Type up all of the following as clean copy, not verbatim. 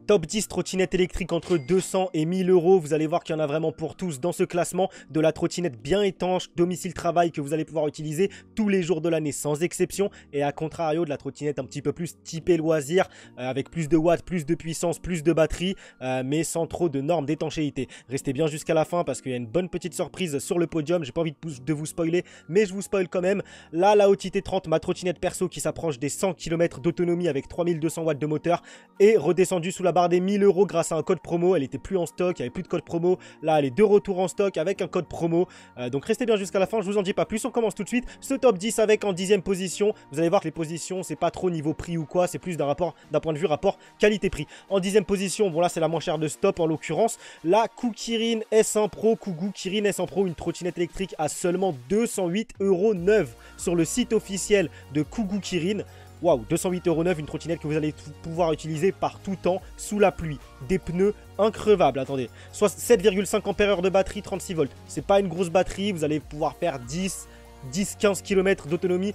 Top 10 trottinettes électriques entre 200 et 1000 euros. Vous allez voir qu'il y en a vraiment pour tous dans ce classement. De la trottinette bien étanche, domicile-travail que vous allez pouvoir utiliser tous les jours de l'année sans exception. Et à contrario de la trottinette un petit peu plus typée loisir, avec plus de watts, plus de puissance, plus de batterie, mais sans trop de normes d'étanchéité. Restez bien jusqu'à la fin parce qu'il y a une bonne petite surprise sur le podium. J'ai pas envie de vous spoiler, mais je vous spoil quand même. Là, la OTT 30, ma trottinette perso qui s'approche des 100 km d'autonomie avec 3200 watts de moteur, est redescendue sous la barre des 1000 euros grâce à un code promo. Elle était plus en stock, il n'y avait plus de code promo. Là, elle est de retour en stock avec un code promo. Donc restez bien jusqu'à la fin, je vous en dis pas plus. On commence tout de suite ce top 10 avec en 10e position. Vous allez voir que les positions, c'est pas trop niveau prix ou quoi, c'est plus d'un point de vue rapport qualité-prix. En 10e position, bon là c'est la moins chère de stop en l'occurrence, la Kukirin S1 Pro, Kugu Kirin S1 Pro, une trottinette électrique à seulement 208 € neuve sur le site officiel de Kugu Kirin. Waouh, 208 € neuve, une trottinette que vous allez pouvoir utiliser par tout temps, sous la pluie. Des pneus increvables, attendez. Soit 7,5 ampères de batterie, 36 volts. C'est pas une grosse batterie, vous allez pouvoir faire 10-15 km d'autonomie.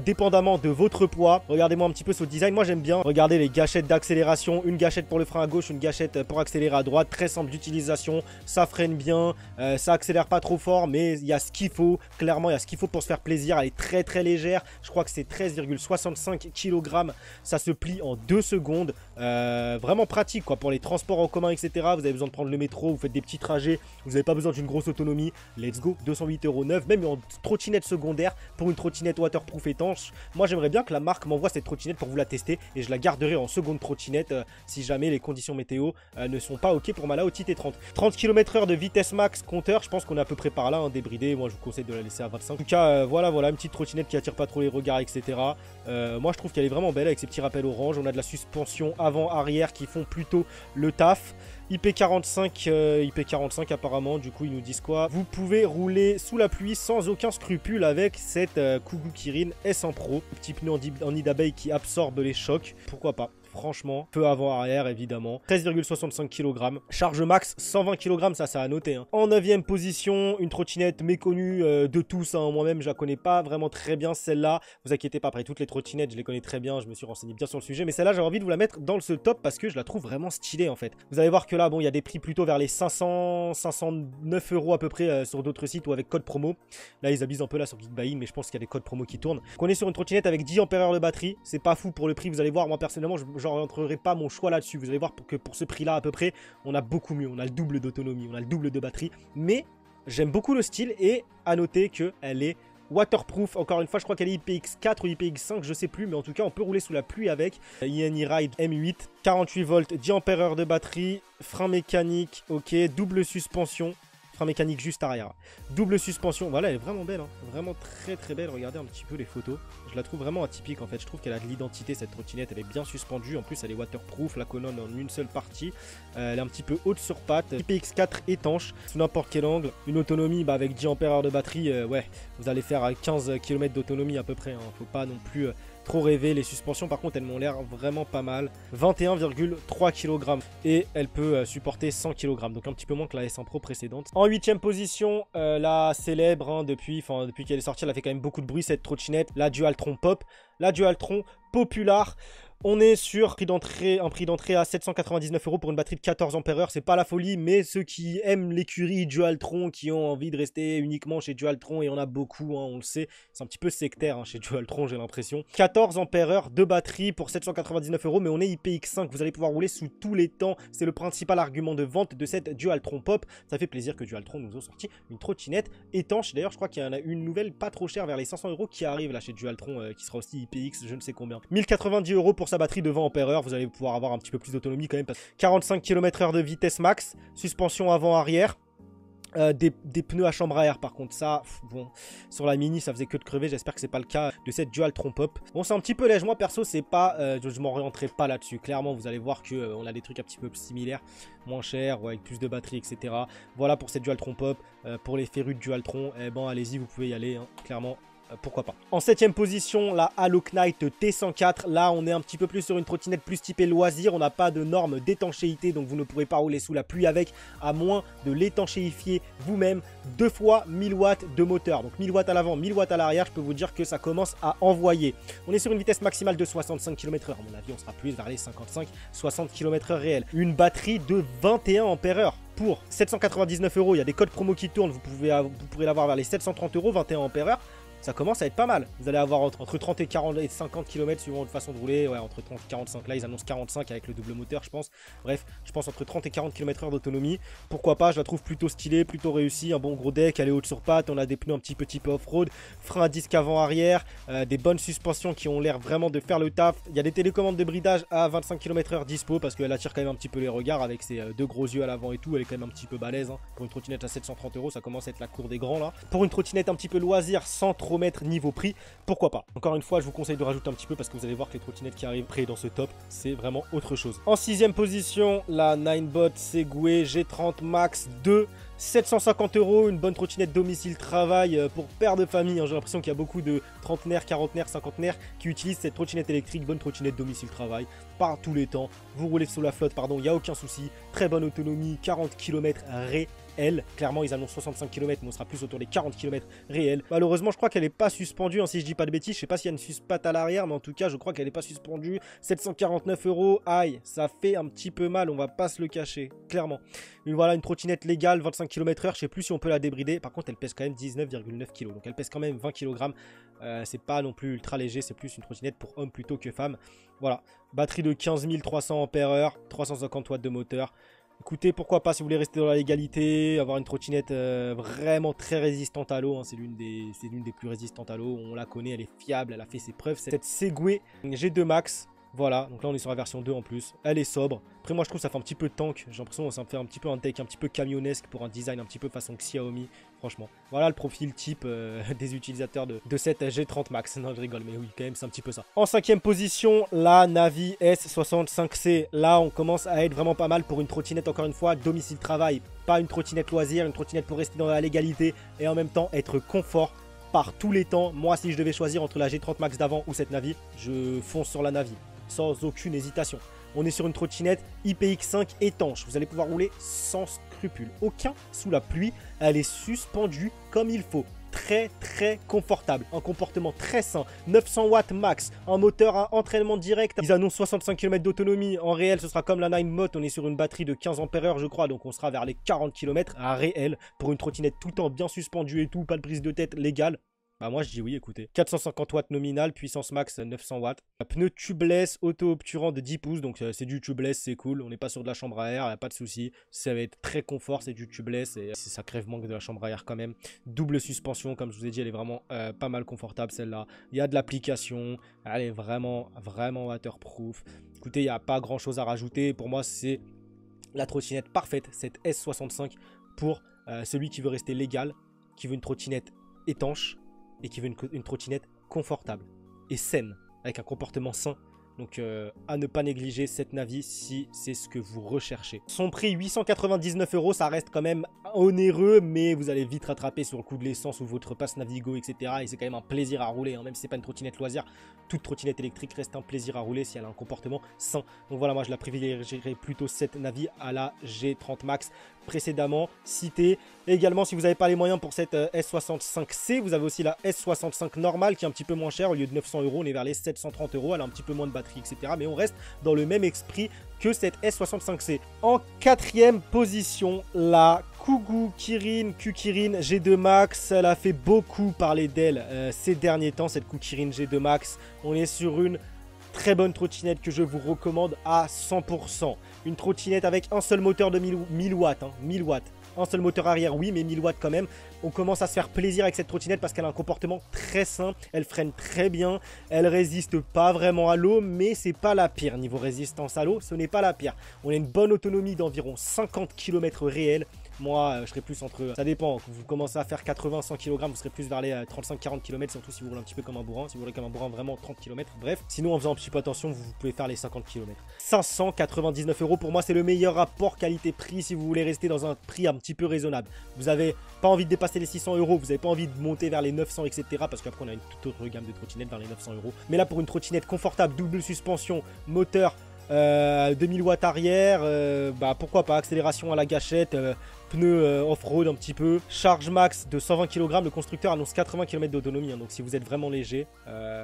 Dépendamment de votre poids. Regardez-moi un petit peu ce design, moi j'aime bien. Regardez les gâchettes d'accélération, une gâchette pour le frein à gauche, une gâchette pour accélérer à droite, très simple d'utilisation, ça freine bien, ça accélère pas trop fort, mais il y a ce qu'il faut, clairement il y a ce qu'il faut pour se faire plaisir. Elle est très très légère, je crois que c'est 13,65 kg, ça se plie en 2 secondes, vraiment pratique quoi pour les transports en commun etc. Vous avez besoin de prendre le métro, vous faites des petits trajets, vous n'avez pas besoin d'une grosse autonomie, let's go, 208 € neuve, même en trottinette secondaire pour une trottinette waterproof étanche. Moi j'aimerais bien que la marque m'envoie cette trottinette pour vous la tester et je la garderai en seconde trottinette si jamais les conditions météo ne sont pas ok pour ma Laozi T30. 30 km/h de vitesse max compteur, je pense qu'on est à peu près par là, hein, débridé. Moi je vous conseille de la laisser à 25. En tout cas voilà, une petite trottinette qui attire pas trop les regards etc. Moi je trouve qu'elle est vraiment belle avec ses petits rappels orange. On a de la suspension avant-arrière qui font plutôt le taf. IP45 apparemment, du coup ils nous disent quoi? Vous pouvez rouler sous la pluie sans aucun scrupule avec cette Kugu Kirin S1 Pro. Petit pneu en nid d'abeille qui absorbe les chocs, pourquoi pas? Franchement, peu avant-arrière évidemment. 13,65 kg. Charge max 120 kg, ça à noter. Hein. En 9e position, une trottinette méconnue de tous. Hein. Moi-même, je la connais pas vraiment très bien celle-là. Vous inquiétez pas, après toutes les trottinettes, je les connais très bien. Je me suis renseigné bien sur le sujet. Mais celle-là, j'ai envie de vous la mettre dans ce top parce que je la trouve vraiment stylée en fait. Vous allez voir que là, bon, il y a des prix plutôt vers les 509 € à peu près sur d'autres sites ou avec code promo. Là, ils abusent un peu là sur Geekbuying, mais je pense qu'il y a des codes promo qui tournent. On est sur une trottinette avec 10 ampères de batterie. C'est pas fou pour le prix. Vous allez voir, moi personnellement, j'orienterai pas mon choix là-dessus. Vous allez voir que pour ce prix-là à peu près, on a beaucoup mieux. On a le double d'autonomie, on a le double de batterie. Mais j'aime beaucoup le style et à noter qu'elle est waterproof. Encore une fois, je crois qu'elle est IPX4 ou IPX5, je sais plus. Mais en tout cas, on peut rouler sous la pluie avec. INI Ride M8, 48 volts, 10 ampères de batterie, frein mécanique, ok, double suspension. Frein mécanique juste arrière. Double suspension. Voilà, elle est vraiment belle. Hein. Vraiment très très belle. Regardez un petit peu les photos. Je la trouve vraiment atypique en fait. Je trouve qu'elle a de l'identité cette trottinette. Elle est bien suspendue. En plus, elle est waterproof. La colonne en une seule partie. Elle est un petit peu haute sur pattes. IPX4 étanche. Sous n'importe quel angle. Une autonomie avec 10 ampères de batterie. Ouais, vous allez faire 15 km d'autonomie à peu près. Hein. Faut pas non plus trop rêver. Les suspensions par contre elles m'ont l'air vraiment pas mal. 21,3 kg et elle peut supporter 100 kg, donc un petit peu moins que la S1 Pro précédente. En 8e position, la célèbre hein, depuis qu'elle est sortie, elle a fait quand même beaucoup de bruit cette trottinette, la Dualtron Pop, la Dualtron Popular. On est sur un prix d'entrée à 799 € pour une batterie de 14 ampères. C'est pas la folie, mais ceux qui aiment l'écurie Dualtron, qui ont envie de rester uniquement chez Dualtron, et on a beaucoup, hein, on le sait, c'est un petit peu sectaire hein, chez Dualtron, j'ai l'impression. 14 ampères de batterie pour 799 €, mais on est IPX5, vous allez pouvoir rouler sous tous les temps. C'est le principal argument de vente de cette Dualtron Pop. Ça fait plaisir que Dualtron nous a sorti une trottinette étanche. D'ailleurs, je crois qu'il y en a une nouvelle pas trop chère vers les 500 € qui arrive là chez Dualtron, qui sera aussi IPX, je ne sais combien. 1090 € pour sa batterie de 20 ampères. Vous allez pouvoir avoir un petit peu plus d'autonomie quand même. 45 km/h de vitesse max, suspension avant-arrière. Des pneus à chambre à air par contre ça bon sur la Mini ça faisait que de crever, j'espère que c'est pas le cas de cette Dualtron Pop. Bon c'est un petit peu léger, moi perso c'est pas je m'orienterai pas là-dessus, clairement vous allez voir que on a des trucs un petit peu similaires, moins chers, avec plus de batterie etc. Voilà pour cette Dualtron Pop. Pour les férus de Dualtron, eh ben allez-y, vous pouvez y aller hein, clairement. pourquoi pas. En 7ème position, la Halo Knight T104. Là, on est un petit peu plus sur une trottinette plus typée loisir. On n'a pas de normes d'étanchéité, donc vous ne pourrez pas rouler sous la pluie avec, à moins de l'étanchéifier vous-même. 2 fois 1000 watts de moteur. Donc 1000 watts à l'avant, 1000 watts à l'arrière. Je peux vous dire que ça commence à envoyer. On est sur une vitesse maximale de 65 km/h. À mon avis, on sera plus vers les 55-60 km/h réels. Une batterie de 21 ampères-heure. Pour 799 €, il y a des codes promo qui tournent. Vous pourrez l'avoir vers les 730 €, 21 ampères-heure. Ça commence à être pas mal. Vous allez avoir entre 30 et 40 et 50 km suivant votre façon de rouler. Ouais, entre 30 et 45. Là, ils annoncent 45 avec le double moteur, je pense. Bref, je pense entre 30 et 40 km/h d'autonomie. Pourquoi pas, je la trouve plutôt stylée, plutôt réussie. Un bon gros deck, elle est haute sur pattes. On a des pneus un petit peu type off-road. Frein à disque avant-arrière. Des bonnes suspensions qui ont l'air vraiment de faire le taf. Il y a des télécommandes de bridage à 25 km/h dispo parce qu'elle attire quand même un petit peu les regards avec ses deux gros yeux à l'avant et tout. Elle est quand même un petit peu balèze. Hein. Pour une trottinette à 730 €, ça commence à être la cour des grands là. Pour une trottinette un petit peu loisir sans trop mettre niveau prix, pourquoi pas. Encore une fois, je vous conseille de rajouter un petit peu parce que vous allez voir que les trottinettes qui arrivent près dans ce top, c'est vraiment autre chose. En 6ème position, la Ninebot Segway G30 Max 2. 750 €, une bonne trottinette domicile travail pour père de famille. Hein. J'ai l'impression qu'il y a beaucoup de trentenaires, quarantenaires, cinquantenaires qui utilisent cette trottinette électrique. Bonne trottinette domicile travail, par tous les temps. Vous roulez sous la flotte, pardon, il n'y a aucun souci. Très bonne autonomie, 40 km réels. Clairement, ils annoncent 65 km, mais on sera plus autour des 40 km réels. Malheureusement, je crois qu'elle n'est pas suspendue, hein, si je dis pas de bêtises. Je sais pas s'il y a une suspate à l'arrière, mais en tout cas, je crois qu'elle n'est pas suspendue. 749 €, aïe, ça fait un petit peu mal, on va pas se le cacher, clairement. Mais voilà, une trottinette légale, 25 km/h, je sais plus si on peut la débrider. Par contre, elle pèse quand même 19,9 kg, donc elle pèse quand même 20 kg. C'est pas non plus ultra léger, c'est plus une trottinette pour hommes plutôt que femmes. Voilà, batterie de 15 300 ampères-heure, 350 watts de moteur. Écoutez, pourquoi pas si vous voulez rester dans la légalité, avoir une trottinette vraiment très résistante à l'eau. Hein, c'est l'une des plus résistantes à l'eau. On la connaît, elle est fiable, elle a fait ses preuves. Cette Segway G2 Max. Voilà, donc là on est sur la version 2 en plus. Elle est sobre. Après moi je trouve que ça fait un petit peu tank. J'ai l'impression que ça me fait un petit peu un tech un petit peu camionnesque pour un design un petit peu façon Xiaomi. Franchement. Voilà le profil type des utilisateurs de cette G30 Max. Non je rigole mais oui quand même c'est un petit peu ça. En 5ème position, la Navi S65C. Là on commence à être vraiment pas mal pour une trottinette encore une fois. Domicile travail. Pas une trottinette loisir, une trottinette pour rester dans la légalité. Et en même temps être confort par tous les temps. Moi si je devais choisir entre la G30 Max d'avant ou cette Navi, je fonce sur la Navi. Sans aucune hésitation. On est sur une trottinette IPX5 étanche. Vous allez pouvoir rouler sans scrupule. Aucun sous la pluie. Elle est suspendue comme il faut. Très confortable. Un comportement très sain. 900 watts max. Un moteur à entraînement direct. Ils annoncent 65 km d'autonomie. En réel, ce sera comme la Ninebot. On est sur une batterie de 15 ampères-heure, je crois. Donc on sera vers les 40 km à réel. Pour une trottinette tout en bien suspendue et tout. Pas de prise de tête légale. Bah moi je dis oui, écoutez. 450 watts nominal, puissance max 900 watts. Un pneu tubeless auto-obturant de 10 pouces, donc c'est du tubeless, c'est cool. On n'est pas sur de la chambre à air, il n'y a pas de souci. Ça va être très confort, c'est du tubeless et ça crève manque de la chambre à air quand même. Double suspension, comme je vous ai dit, elle est vraiment pas mal confortable celle-là. Il y a de l'application, elle est vraiment waterproof. Écoutez, il n'y a pas grand chose à rajouter. Pour moi, c'est la trottinette parfaite, cette S65 pour celui qui veut rester légal, qui veut une trottinette étanche et qui veut une trottinette confortable et saine, avec un comportement sain. Donc à ne pas négliger cette Navi si c'est ce que vous recherchez. Son prix 899 €, ça reste quand même onéreux, mais vous allez vite rattraper sur le coût de l'essence ou votre pass Navigo, etc. Et c'est quand même un plaisir à rouler, hein. Même si c'est pas une trottinette loisir, toute trottinette électrique reste un plaisir à rouler si elle a un comportement sain. Donc voilà, moi je la privilégierais plutôt cette Navi à la G30 Max précédemment citée. Et également, si vous n'avez pas les moyens pour cette S65C, vous avez aussi la S65 normale qui est un petit peu moins chère. Au lieu de 900 €, on est vers les 730 €. Elle a un petit peu moins de batterie, etc. Mais on reste dans le même esprit que cette S65C. En 4ème position, la Kugu Kirin Q-Kirin G2 Max. Elle a fait beaucoup parler d'elle ces derniers temps, cette Q-Kirin G2 Max. On est sur une très bonne trottinette que je vous recommande à 100%. Une trottinette avec un seul moteur de 1000 watts. 1000 watts. Un seul moteur arrière, oui, mais 1000 watts quand même. On commence à se faire plaisir avec cette trottinette parce qu'elle a un comportement très sain. Elle freine très bien. Elle résiste pas vraiment à l'eau, mais c'est pas la pire. Niveau résistance à l'eau, ce n'est pas la pire. On a une bonne autonomie d'environ 50 km réels. Moi, je serais plus entre... Ça dépend. Quand vous commencez à faire 80-100 kg, vous serez plus vers les 35-40 km, surtout si vous roulez un petit peu comme un bourrin. Si vous roulez comme un bourrin, vraiment 30 km. Bref, sinon, en faisant un petit peu attention, vous pouvez faire les 50 km. 599 € pour moi, c'est le meilleur rapport qualité-prix si vous voulez rester dans un prix un petit peu raisonnable. Vous n'avez pas envie de dépasser les 600 €, vous n'avez pas envie de monter vers les 900, etc. Parce qu'après, on a une toute autre gamme de trottinettes vers les 900 €. Mais là, pour une trottinette confortable, double suspension, moteur 2000 watts arrière, bah pourquoi pas, accélération à la gâchette, pneus off-road un petit peu, charge max de 120 kg, le constructeur annonce 80 km d'autonomie, hein, donc si vous êtes vraiment léger,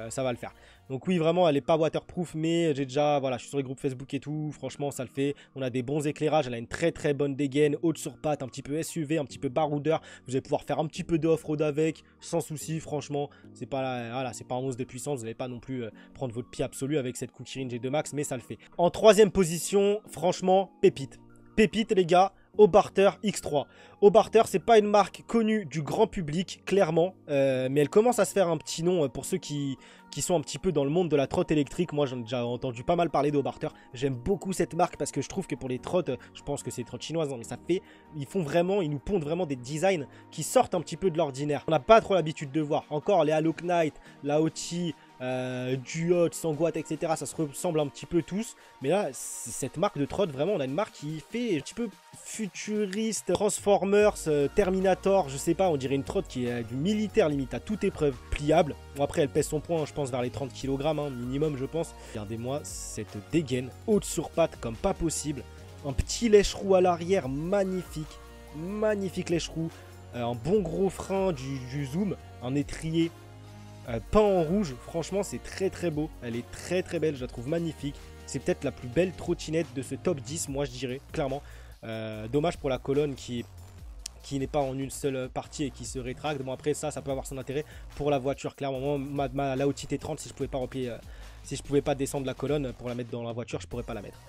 ça va le faire. Donc oui, vraiment, elle n'est pas waterproof, mais j'ai déjà, voilà, je suis sur les groupes Facebook et tout, franchement, ça le fait. On a des bons éclairages, elle a une très très bonne dégaine, haute sur patte, un petit peu SUV, un petit peu baroudeur. Vous allez pouvoir faire un petit peu de off-road avec, sans souci, franchement. C'est pas, voilà, c'est pas un 11 de puissance, vous n'allez pas non plus prendre votre pied absolu avec cette Kuki Kirin G2 Max, mais ça le fait. En troisième position, franchement, pépite. Pépite, les gars. Obarter X3. Obarter, c'est pas une marque connue du grand public, clairement, mais elle commence à se faire un petit nom pour ceux qui sont un petit peu dans le monde de la trotte électrique. Moi, j'en ai déjà entendu pas mal parler d'Obarter. J'aime beaucoup cette marque parce que je trouve que pour les trottes, je pense que c'est les trottes chinoises, hein, mais ça fait, ils nous pondent vraiment des designs qui sortent un petit peu de l'ordinaire. On n'a pas trop l'habitude de voir. Encore les Halo Knight, la Oti, Duot, Sangwatt, etc. Ça se ressemble un petit peu tous. Mais là, cette marque de trotte, vraiment, on a une marque qui fait un petit peu futuriste, Transformers, Terminator, je sais pas, on dirait une trotte qui est du militaire limite à toute épreuve, pliable. Bon, après, elle pèse son poids, hein, je pense vers les 30 kg, hein, minimum, je pense. Regardez-moi cette dégaine, haute sur patte comme pas possible. Un petit lèche-roue à l'arrière, magnifique. Magnifique lèche-roue. Un bon gros frein du Zoom, un étrier peint en rouge. Franchement, c'est très très beau. Elle est très très belle, je la trouve magnifique. C'est peut-être la plus belle trottinette de ce top 10, moi je dirais, clairement. Dommage pour la colonne qui n'est pas en une seule partie et qui se rétracte. Bon, après ça peut avoir son intérêt pour la voiture, clairement. Moi, la Audi T30, si je pouvais pas replier, si je pouvais pas descendre la colonne pour la mettre dans la voiture, je pourrais pas la mettre.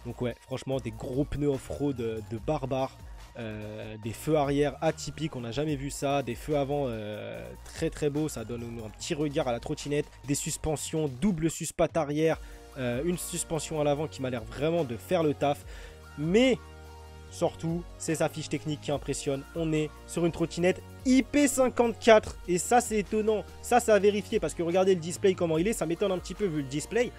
Donc ouais, franchement, des gros pneus off-road de barbare. Des feux arrière atypiques, on n'a jamais vu ça, des feux avant très très beaux, ça donne un petit regard à la trottinette, des suspensions, double suspat arrière, une suspension à l'avant qui m'a l'air vraiment de faire le taf, mais surtout c'est sa fiche technique qui impressionne. On est sur une trottinette IP54 et ça c'est étonnant, ça c'est à vérifier parce que regardez le display comment il est, ça m'étonne un petit peu vu le display.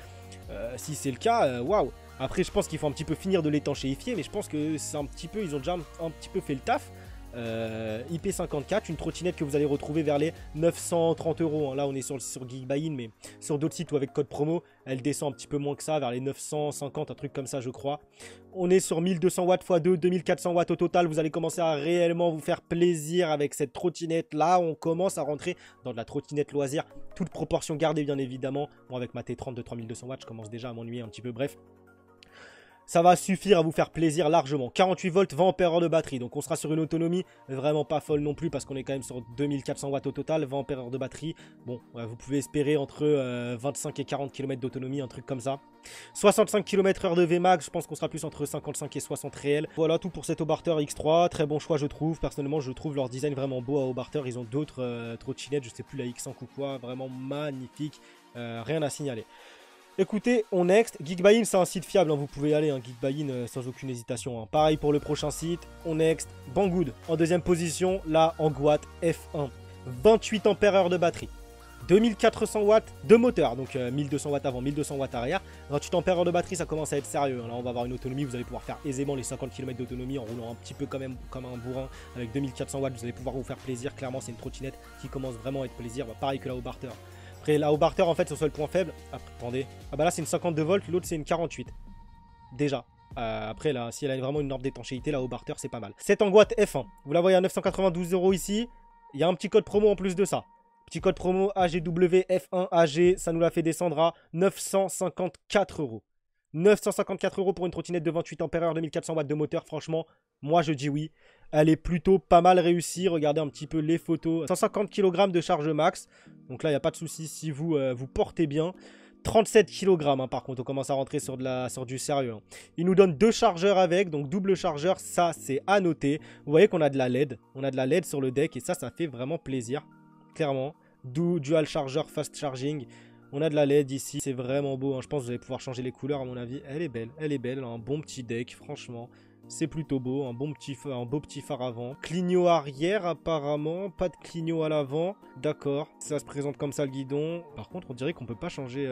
Si c'est le cas, waouh. Après, je pense qu'il faut un petit peu finir de l'étanchéifier, mais je pense que c'est un petit peu, ils ont déjà un petit peu fait le taf. IP54, une trottinette que vous allez retrouver vers les 930 €. Hein. Là, on est sur Geekbuy, mais sur d'autres sites ou avec code promo, elle descend un petit peu moins que ça, vers les 950, un truc comme ça, je crois. On est sur 1200 watts x 2, 2400 watts au total. Vous allez commencer à réellement vous faire plaisir avec cette trottinette. Là, on commence à rentrer dans de la trottinette loisir, toute proportion gardée, bien évidemment. Bon, avec ma T30 de 3200 watts, je commence déjà à m'ennuyer un petit peu. Bref. Ça va suffire à vous faire plaisir largement. 48 volts, 20 ampères de batterie. Donc on sera sur une autonomie vraiment pas folle non plus parce qu'on est quand même sur 2400 watts au total, 20 ampères de batterie. Bon, vous pouvez espérer entre 25 et 40 km d'autonomie, un truc comme ça. 65 km/h de Vmax, je pense qu'on sera plus entre 55 et 60 réels. Voilà tout pour cet Obarter X3. Très bon choix je trouve. Personnellement je trouve leur design vraiment beau à Obarter. Ils ont d'autres trottinettes, je sais plus la X5 ou quoi. Vraiment magnifique. Rien à signaler. Écoutez, on next. Geekbuy, c'est un site fiable, hein, vous pouvez y aller, hein, Geekbuy sans aucune hésitation. Hein. Pareil pour le prochain site. On next. Banggood en deuxième position, la Angwatt F1. 28 ampères de batterie. 2400 watts de moteur, donc 1200 watts avant, 1200 watts arrière. 28 ampères de batterie, ça commence à être sérieux. Hein. Là, on va avoir une autonomie, vous allez pouvoir faire aisément les 50 km d'autonomie en roulant un petit peu quand même comme un bourrin. Avec 2400 watts, vous allez pouvoir vous faire plaisir. Clairement, c'est une trottinette qui commence vraiment à être plaisir. Bah, pareil que la Obarter. Après, la Obarter, en fait, c'est le point faible. Attendez. Ah bah là, c'est une 52 volts, l'autre, c'est une 48. Déjà. Après, là, si elle a vraiment une norme d'étanchéité, la Obarter, c'est pas mal. Cette Angwatt F1. Vous la voyez à 992 € ici. Il y a un petit code promo en plus de ça. Petit code promo AGW F1 AG. Ça nous la fait descendre à 954 €. 954 € pour une trottinette de 28 ampères, 2400 watts de moteur. Franchement, moi, je dis oui. Elle est plutôt pas mal réussie. Regardez un petit peu les photos. 150 kg de charge max. Donc là, il n'y a pas de souci si vous vous portez bien. 37 kg hein, par contre. On commence à rentrer sur du sérieux. Hein. Il nous donne deux chargeurs avec. Donc double chargeur. Ça, c'est à noter. Vous voyez qu'on a de la LED. On a de la LED sur le deck. Et ça fait vraiment plaisir. Clairement. Dual chargeur fast charging. On a de la LED ici. C'est vraiment beau. Hein. Je pense que vous allez pouvoir changer les couleurs à mon avis. Elle est belle. Elle est belle. Un bon petit deck. Franchement. C'est plutôt beau, un beau petit phare avant. Clignot arrière apparemment, pas de clignot à l'avant. D'accord, ça se présente comme ça le guidon. Par contre, on dirait qu'on peut pas changer,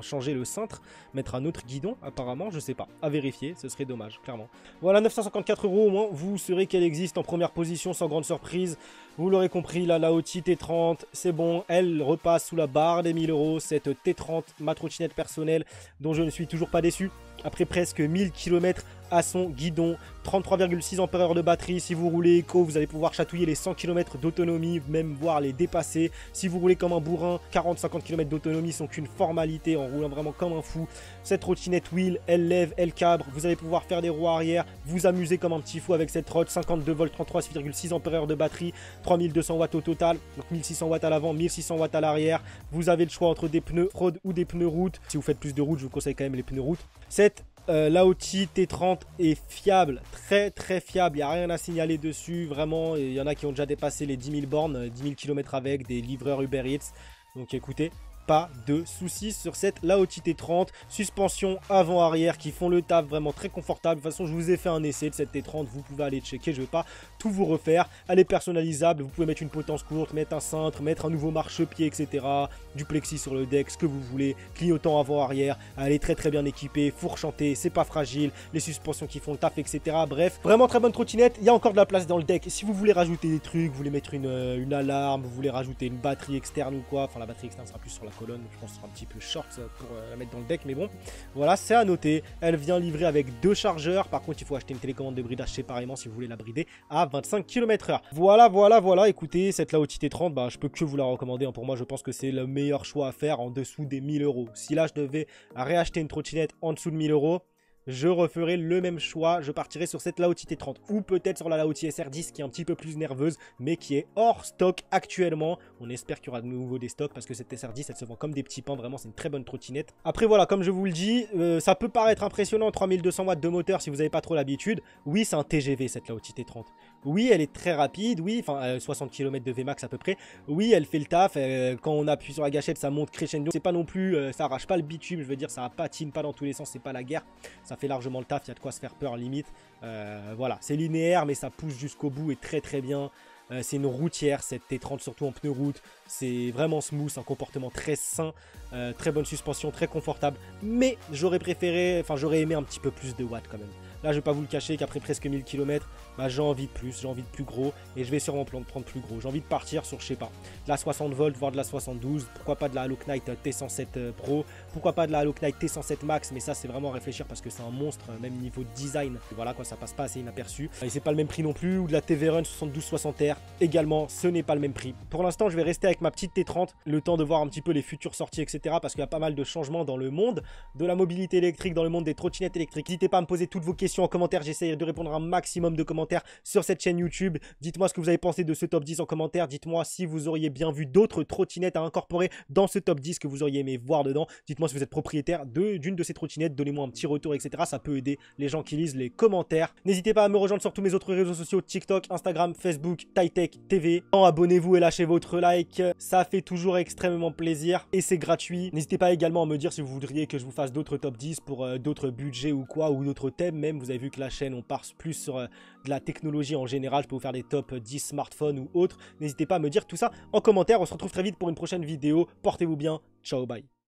changer le cintre, mettre un autre guidon apparemment, je sais pas. À vérifier, ce serait dommage, clairement. Voilà, 954 € au moins, vous saurez qu'elle existe en première position sans grande surprise. Vous l'aurez compris, la Laozi T30, c'est bon, elle repasse sous la barre des 1000 €. Cette T30, ma trottinette personnelle, dont je ne suis toujours pas déçu. Après presque 1000 km à son guidon, 33,6 ampères de batterie. Si vous roulez éco, vous allez pouvoir chatouiller les 100 km d'autonomie, même voire les dépasser. Si vous roulez comme un bourrin, 40-50 km d'autonomie sont qu'une formalité en roulant vraiment comme un fou. Cette trottinette wheel, elle lève, elle cabre. Vous allez pouvoir faire des roues arrière, vous amuser comme un petit fou avec cette trotte. 52 volts, 33,6 ampères de batterie, 3200 watts au total. Donc 1600 watts à l'avant, 1600 watts à l'arrière. Vous avez le choix entre des pneus road ou des pneus route. Si vous faites plus de route, je vous conseille quand même les pneus route. Cette Laozi T30 est fiable, très très fiable, il n'y a rien à signaler dessus, vraiment, il y en a qui ont déjà dépassé les 10 000 bornes, 10 000 km avec des livreurs Uber Eats, donc écoutez, pas de soucis sur cette Laozi T30, suspension avant-arrière qui font le taf, vraiment très confortable. De toute façon, je vous ai fait un essai de cette T30, vous pouvez aller checker, je ne vais pas tout vous refaire. Elle est personnalisable, vous pouvez mettre une potence courte, mettre un cintre, mettre un nouveau marchepied, etc. Du plexi sur le deck, ce que vous voulez, clignotant avant-arrière, elle est très très bien équipée, fourchentée, c'est pas fragile, les suspensions qui font le taf, etc. Bref, vraiment très bonne trottinette, il y a encore de la place dans le deck. Si vous voulez rajouter des trucs, vous voulez mettre une alarme, vous voulez rajouter une batterie externe ou quoi, enfin la batterie externe sera plus sur la colonne, je pense que ce sera un petit peu short pour la mettre dans le deck, mais bon, voilà, c'est à noter. Elle vient livrée avec 2 chargeurs, par contre il faut acheter une télécommande de bridage séparément si vous voulez la brider à 25 km/h. Voilà, écoutez, cette Laozi T30, bah, je peux que vous la recommander, hein. Pour moi je pense que c'est le meilleur choix à faire en dessous des 1000 €. Si là je devais réacheter une trottinette en dessous de 1000 €, je referai le même choix, je partirai sur cette Laozi T30 ou peut-être sur la Laozi SR10 qui est un petit peu plus nerveuse mais qui est hors stock actuellement. On espère qu'il y aura de nouveau des stocks parce que cette SR10 elle se vend comme des petits pains, vraiment c'est une très bonne trottinette. Après voilà, comme je vous le dis, ça peut paraître impressionnant, 3200 watts de moteur si vous n'avez pas trop l'habitude. Oui, c'est un TGV cette Laozi T30. Oui, elle est très rapide, oui, enfin 60 km de Vmax à peu près. Oui, elle fait le taf, quand on appuie sur la gâchette ça monte crescendo. C'est pas non plus, ça arrache pas le bitume, je veux dire ça patine pas dans tous les sens, c'est pas la guerre. Ça fait largement le taf, il y a de quoi se faire peur limite. Voilà, c'est linéaire mais ça pousse jusqu'au bout et très très bien. C'est une routière, cette T30 surtout en pneu route. C'est vraiment smooth, un comportement très sain, très bonne suspension, très confortable. Mais j'aurais préféré, enfin j'aurais aimé un petit peu plus de watts quand même. Là je vais pas vous le cacher qu'après presque 1000 km, bah, j'ai envie de plus, j'ai envie de plus gros. Et je vais sûrement prendre plus gros. J'ai envie de partir sur, je sais pas, de la 60 volts, voire de la 72. Pourquoi pas de la Halo Knight T107 Pro. Pourquoi pas de la Halo Knight T107 Max. Mais ça c'est vraiment à réfléchir parce que c'est un monstre, même niveau design. Voilà quoi, ça passe pas assez inaperçu. Et c'est pas le même prix non plus. Ou de la TV Run 7260R. Également, ce n'est pas le même prix. Pour l'instant, je vais rester avec ma petite T30. Le temps de voir un petit peu les futures sorties, etc. Parce qu'il y a pas mal de changements dans le monde de la mobilité électrique, dans le monde des trottinettes électriques. N'hésitez pas à me poser toutes vos questions en commentaire. J'essaierai de répondre à un maximum de commentaires sur cette chaîne YouTube. Dites-moi ce que vous avez pensé de ce top 10 en commentaire. Dites-moi si vous auriez bien vu d'autres trottinettes à incorporer dans ce top 10 que vous auriez aimé voir dedans. Dites-moi si vous êtes propriétaire d'une de ces trottinettes. Donnez-moi un petit retour, etc. Ça peut aider les gens qui lisent les commentaires. N'hésitez pas à me rejoindre sur tous mes autres réseaux sociaux, TikTok, Instagram, Facebook, TyTech TV. Abonnez-vous et lâchez votre like. Ça fait toujours extrêmement plaisir et c'est gratuit. N'hésitez pas également à me dire si vous voudriez que je vous fasse d'autres top 10 pour d'autres budgets ou quoi, ou d'autres thèmes même. Vous avez vu que la chaîne, on part plus sur de la technologie en général. Je peux vous faire des top 10 smartphones ou autres. N'hésitez pas à me dire tout ça en commentaire. On se retrouve très vite pour une prochaine vidéo. Portez-vous bien. Ciao, bye.